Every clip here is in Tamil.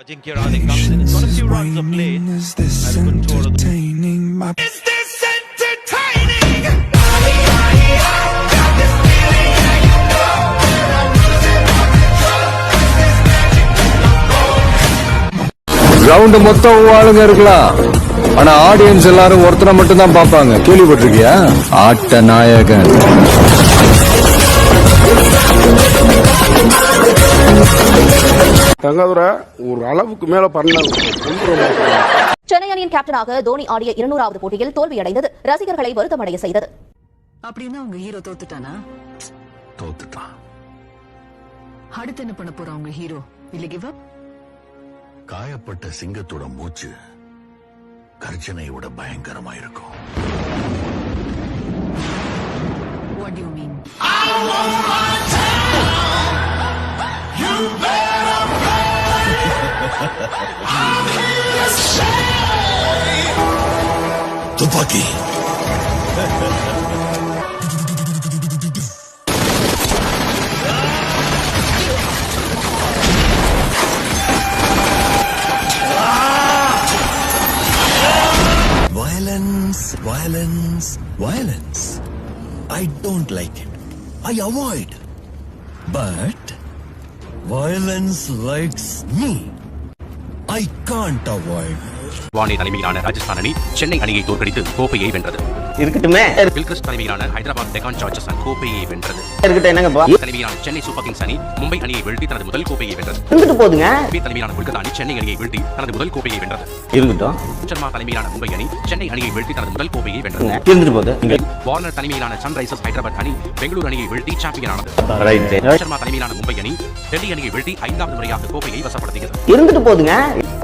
Ajinkya Radhik comes in. It's got a few runs of late. Is this entertaining? Is this entertaining? Ground மொத்தம் ஆளுங்க இருக்கலாம், ஆனா ஆடியன்ஸ் எல்லாரும் ஒருத்தரை மட்டும் தான் பாப்பாங்க. கேள்விப்பட்டிருக்கியா? ஆட்ட நாயகன். தங்கதுரை ஒரு அளவுக்கு மேல பண்ணாங்க. சென்னை அணியின் கேப்டனாக தோனி ஆடிய 200வது போட்டியில் தோல்வியடைந்தது ரசிகர்களை வருத்தமடைய செய்தது. அப்படின்னா உங்க ஹீரோ தோத்துட்டானா? தோத்துட்டான். அடுத்து என்ன பண்ண போறா உங்க ஹீரோ? இல்ல கிவ் அப்? காயப்பட்ட சிங்கத்தோட மூச்சு கர்ஜனையை விட பயங்கரமா இருக்கும். What do you mean? துப்பாக்கி violence. I don't like it. I avoid. But violence likes me. I can't avoid. Vani தலைமையிலான ராஜஸ்தான் அணி சென்னை அணியை தோற்கடித்து கோப்பையை வென்றது. இருக்கட்டுமே. வில்கிறிஸ்ட் தலைமையிலான ஹைதராபாத் டெக்கான் சார்ஜர்ஸ் அணி கோப்பையை வென்றது. இருக்கட்டும் என்னங்கப்பா. தலைமையிலான சென்னை சூப்பர் கிங்ஸ் அணி மும்பை அணியை வீழ்த்தி தனது முதல் கோப்பையை வென்றது. இருந்துட்டு போதுங்க. தலைமையிலான கொல்கத்தா அணி சென்னை அணியை வீழ்த்தி தனது முதல் கோப்பையை வென்றது. இருக்கட்டும். ஷர்மா தலைமையிலான மும்பை அணி சென்னை அணியை வீழ்த்தி தனது முதல் கோப்பையை வென்றது. இருந்துட்டு போது. வார்னர் தலைமையிலான சன்ரைசர்ஸ் ஹைதராபாத் அணி பெங்களூரு அணியை வீழ்த்தி சாம்பியன் ஆனது. ஷர்மா தலைமையிலான மும்பை அணி டெல்லி அணியை வீழ்த்தி 5வது முறையாக கோப்பையை வசப்படுத்தியது. இருந்துட்டு போதுங்க.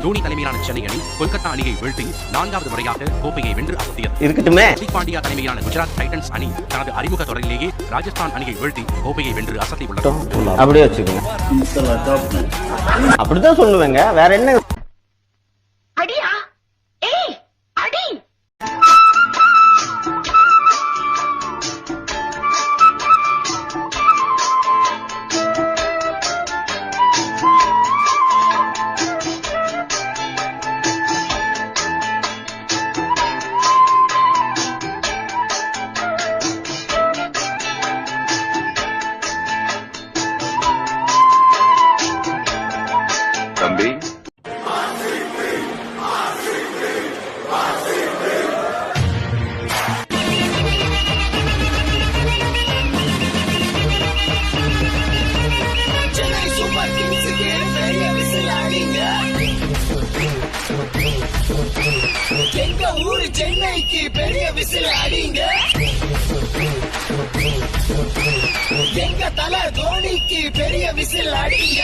தோனி தலைமையிலான சென்னை அணி கொல்கத்தா அணியை வீழ்த்தி 4வது முறையாக கோப்பையை வென்று அசத்தியது. இருக்கட்டுமே. பாண்டியா தலைமையிலான குஜராத் டைட்டன்ஸ் அணி தனது அறிமுக தொடரிலேயே ராஜஸ்தான் அணியை வீழ்த்தி கோப்பையை வென்று அசத்தி உள்ளது. அப்படியே வச்சுக்கோங்க. அப்படிதான் சொல்லுவேங்க. வேற என்ன? அடியா ஏய் அடி. தம்பி, எங்க ஊரு சென்னைக்கு பெரிய விசில் அடிங்க. எங்க தலை தோனிக்கு பெரிய விசில் அடிங்க.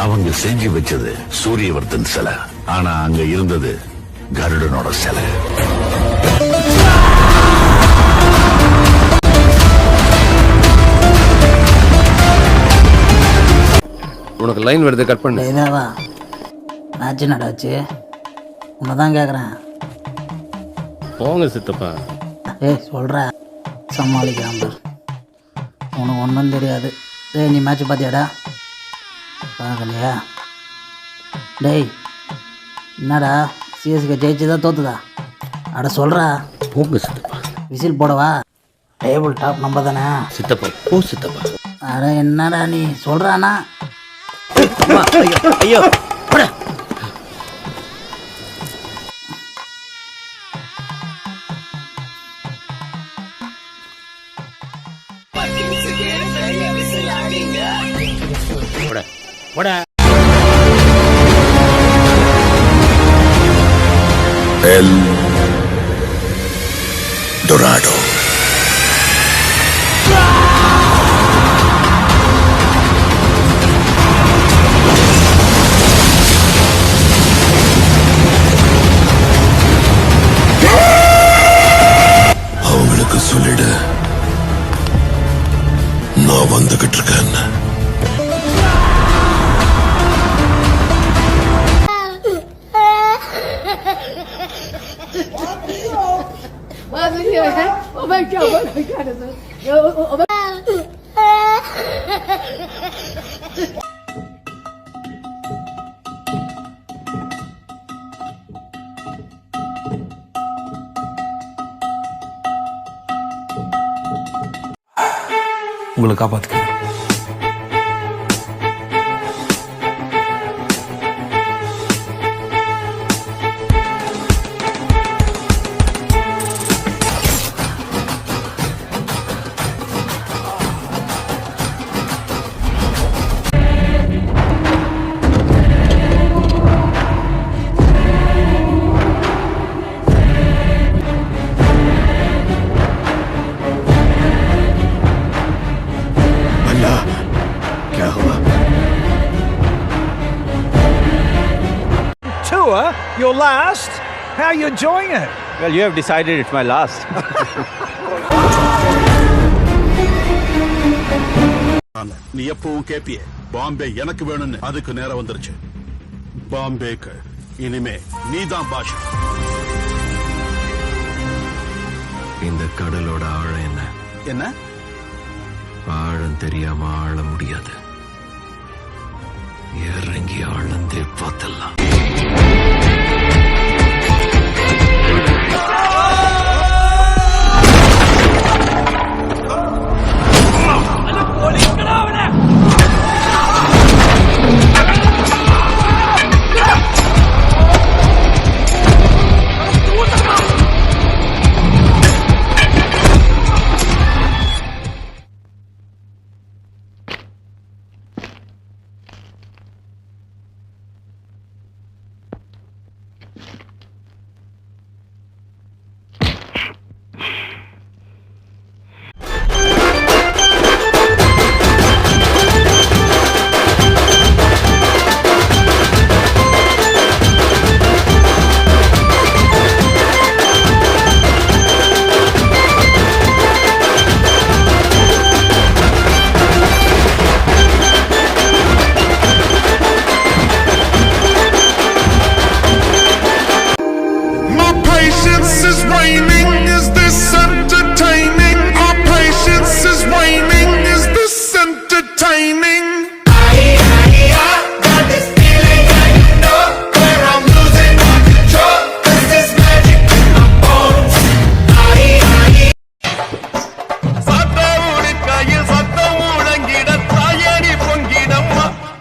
அவங்க செஞ்சு வச்சது சூரியவர்தன் சிலை, ஆனா அங்க இருந்தது கருடனோட சிலை. உனக்கு லைன் வருது, கட் பண்ணு. இதாவா மேட்ச் நடாச்சு, உன்னதான் கேக்குறேன். போங்க சித்தப்பா. ஏய் சொல்ற சமாளிக்கிறான் பார். உனக்கு ஒன்றும் தெரியாது. டேய் நீ மேட்ச் பார்த்தியாடா? பார்க்கலையா? டேய் என்னடா சிஎஸ்கே ஜெயிச்சுதா தோத்துதா? அட சொல்கிறா. போங்க சித்தப்பா. விசில் போடவா? டேபிள் டாப் நம்ம தானே சித்தப்பா. போ சித்தப்பா. அட என்னடா நீ சொல்கிறானா? ஐயோ பெரிய விசில் அடிங்க. El Dorado. வந்துகிட்டு இருக்கேன். உங்களை காப்பாத்துக்கிறேன். Your last? How are you enjoying it? Well, you have decided it's my last. நீ எப்பவும் கேப்பியே பாம்பே எனக்கு வேணும்னு. அதுக்கு நேரம் வந்துருச்சு. பாம்பேக்கு இனிமே நீதான் பாஷா. இந்த கடலோட ஆழம் என்ன? என்ன ஆழம் தெரியாம ஆழ முடியாது. இறங்கி ஆழந்தே பார்த்தலாம்.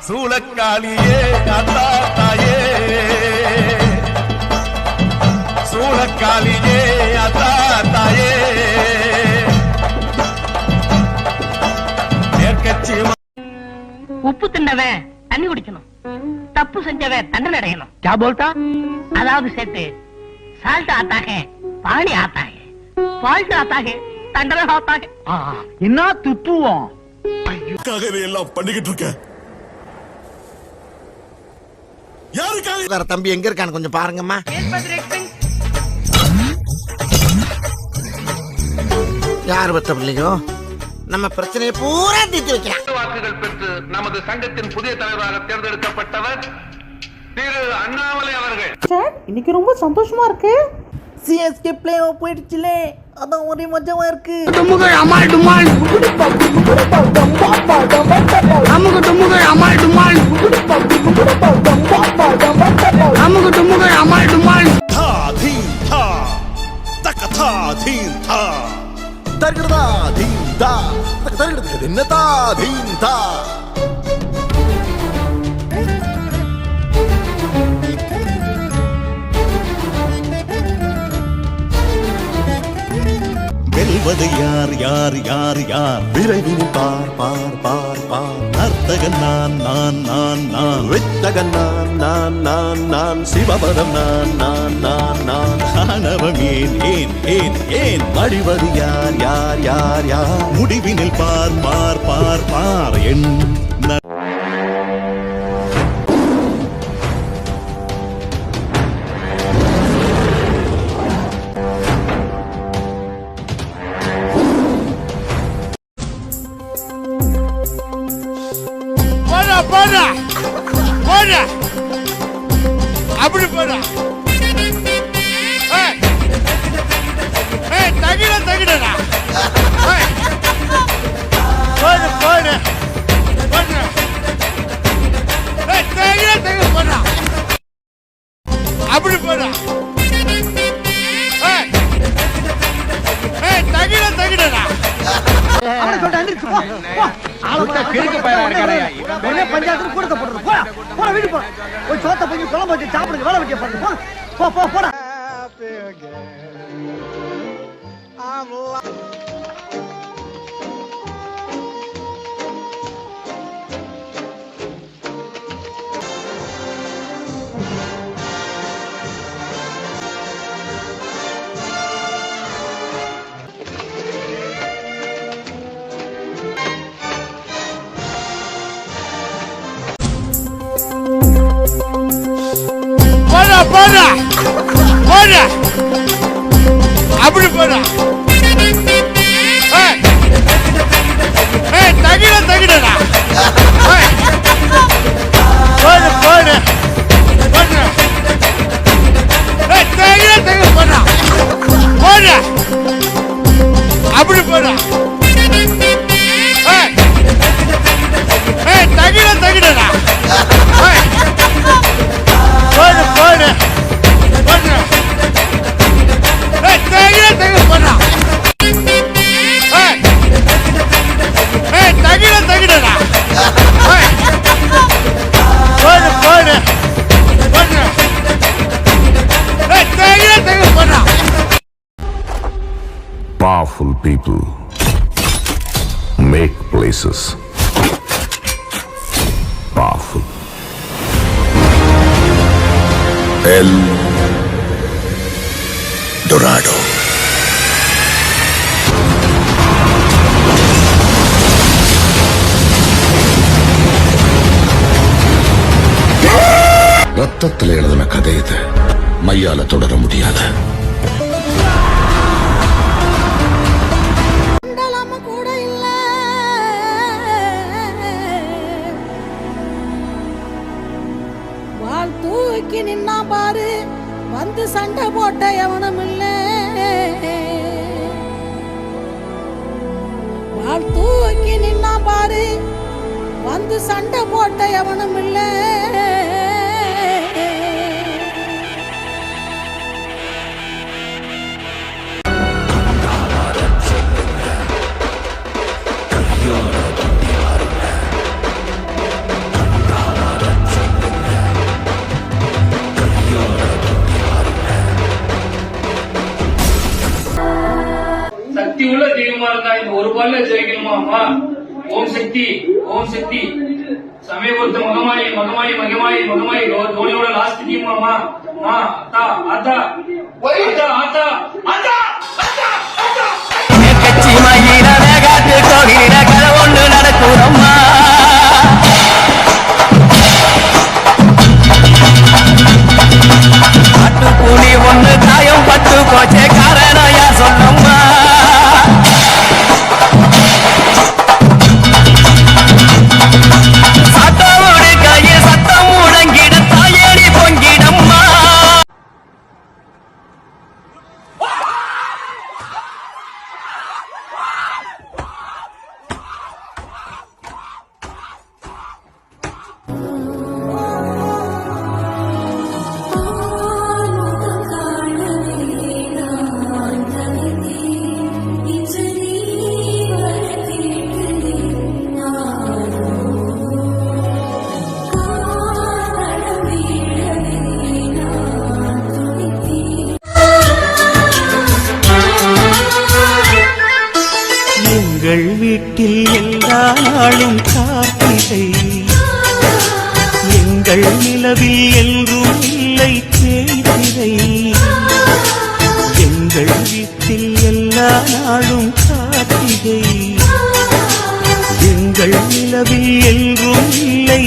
சூளக்காளியே அத்தா தாயே, சூளக்காளியே அத்தா தாயே. உப்பு தின்னவன் தண்ணி குடிக்கணும், தப்பு செஞ்சவன் தண்டனை அடையணும். क्या बोलता? அதாவது சேர்த்து சால்ட் ஆத்தா है पानी आता है, फाल्ट आता है தண்டனை आता है. என்ன துத்துவோம் எல்லாம் பண்ணிக்கிட்டு இருக்க. யாருக்காக தம்பி எங்க இருக்கான்னு கொஞ்சம் பாருங்கம்மா. யார் பத்த பிள்ளையோ நம்ம பிரச்சனையை பூரா தீர்த்து வைக்கலாம். வாக்குகள் பெற்று நமது சங்கத்தின் புதிய தலைவராக தேர்ந்தெடுக்கப்பட்டவர் திரு அண்ணாமலை அவர்கள். இன்னைக்கு ரொம்ப சந்தோஷமா இருக்கு. சிஎஸ்கே பிளே ஆஃப் போயிடுச்சுல, அதான் ஒரே மஜாவா இருக்கு. டுமுகள் அமால் டுமால், அமுகு டுமுகள் அமால் டுமால், அமுகு டுமுகள் அமால் டுமால். தா தீம் தா தக்க தா தீம் தா தர்கடா தீம் தா தர்கடா என்ன தா தீம் தா. வெல்வது யார் யார் யார் யார், விரைவில் பார் பார் பார் பார். நர்த்தகன் நான் நான் நான் நான், வித்தகன் நான் நான் நான் நான், சிவபதம் நான் நான் நான் நான். ஆணவம் ஏன் ஏன் ஏன் ஏன், வடிவது யார் யார் யார் யார், முடிவினில் பார் பார் பார் பார். என் பஞ்சாயத்து கூடத்தை போடுறது போடா போடா வீடு போ போய் சோத்த போய் குழம்பு வச்சு சாப்பிடுங்க வேலை வெட்டிய பாருங்க போ போ போடா போடா போடா போடா அப்படி போடா தகிட தகிடடா போடு போடு போடு தகிட தகிட போடா போடா அப்படி போடா தகிட தகிடடா போடு போடு போடு தகிட தகிட போடா தகிட தகிடடா போடு போடு போடு தகிட தகிட போடா. Powerful people make places powerful. El Dorado. ரத்தத்தில் எழுதின கதை இது மையால தொடர முடியாத கூட இல்ல வாழ் தூக்கி நின்னா பாரு வந்து சண்டை போட்ட எவனும் இல்ல வாழ் தூக்கி நின்னா பாரு வந்து சண்டை போட்ட எவனும் இல்ல சக்தி உள்ள தெய்வமா இருந்தா இந்த ஒரு பால்ல ஜெயிக்கணுமா அம்மா? ஓம் சக்தி ஓம் சக்தி சமயபுரத்து மகமாயி மகமாயி மகமாயி மகமாயி தோனியோட லாஸ்ட் டீம் அம்மா ஆத்தா ஆத்தா ஆத்தா ஆத்தா ஆத்தா கட்சி மயில வேகாட்டு கோகில கதை ஒன்று நடக்குறம்மா காட்டு கூலி ஒன்று காயம் பட்டு போச்சே காரணம் யா சொல்லம்மா சட்டோடு கையில் சத்தம் முழங்கிட தாயடி பொங்கிடம்மா. எங்கள் வீட்டில் எல்லா நாளும் கார்த்திகை எங்கள் நிலவில் என்றும் இல்லை தேய்திரை எங்கள் வீட்டில் எல்லா நாளும் கார்த்திகை எங்கள் நிலவில் என்றும் இல்லை